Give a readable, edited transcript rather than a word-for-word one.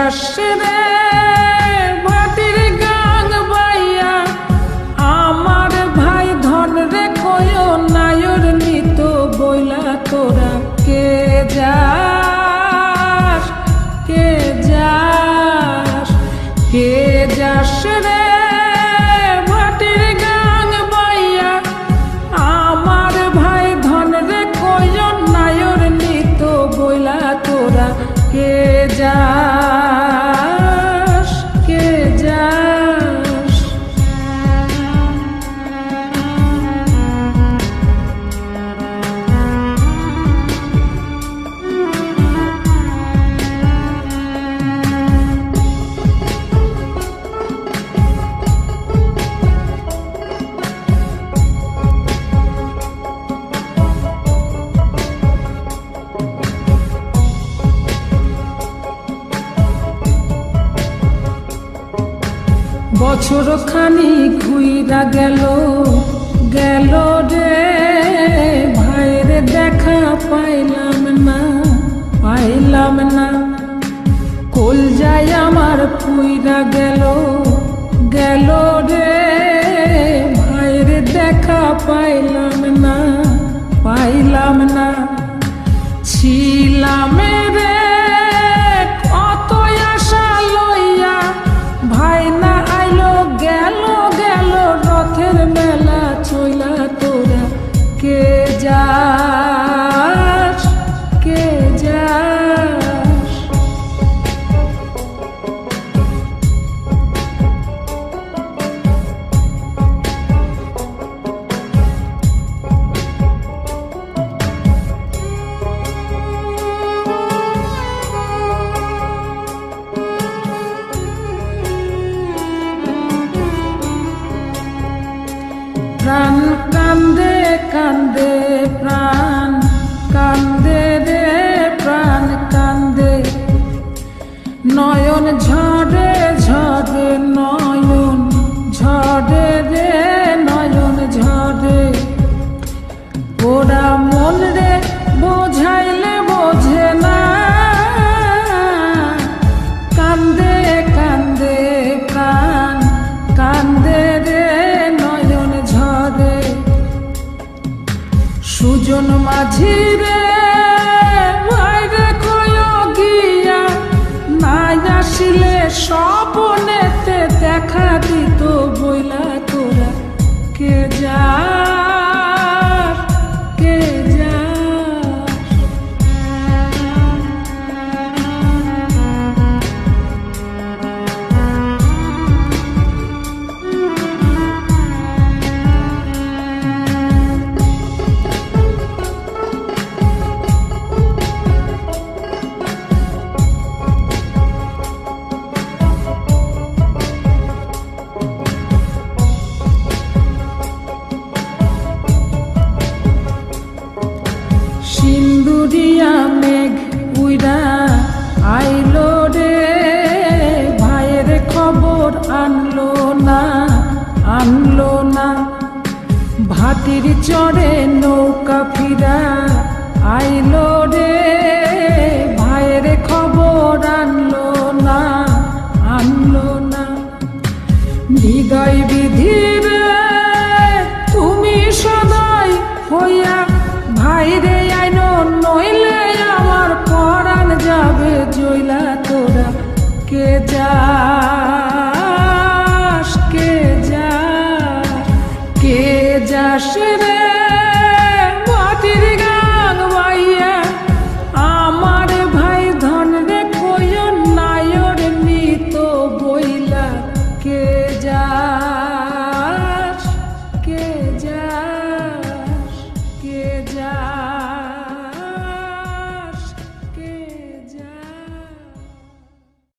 যাস রে ভাটির গাং বাইয়া আমার ভাই ধন রে কয় নায়র নিত বইলা তোরা কে যাস কে যাস কে যাস রে ভাটির গাং বাইয়া আমার ভাই ধন রে কয় নায়র নিত বইলা তোরা কে যাস কে যাস বছর খানি ঘুইরা গেল গেল রে ভাইয়ের দেখা পাইলাম না কল যায় আমার পুইরা গেল গেল রে ভাইয়ের দেখা পাইলাম না ছিলাম রে কত আশা লইয়া ভাই না আইলো গেল গেল রথের মেলা চইলা তোরা কে যাস কে যাস প্রাণ কান্দে কান্দে প্রাণ কান্দে রে প্রাণ কান্দে নয়ন ঝরে ঝরে নয়ন ঝরে রে নয়ন ঝরে ওরা মন রে বোঝাইলে বোঝে না কান্দে কান্দে প্রাণ কান্দে রে সুজন মাঝি রে ভাইরে কয় গিয়া নাই আসিলে স্বপনেতে দেখা দিত বইলা তোরা কে যাস কে যাস সিন্দুরিয়া মেঘ উইরা আইলো রে ভাইয়ের খবর আনলো না ভাটির চড়ে নৌকা ফিরা আইলো রে ভাইয়ের খবর আনলো না হৃদয় বিধির তুমি সদাই হইয়া ভাইরে আইনো নইলে আমার পরাণ যাবে জইলা তোরা কে যাস কে যাস কে যাস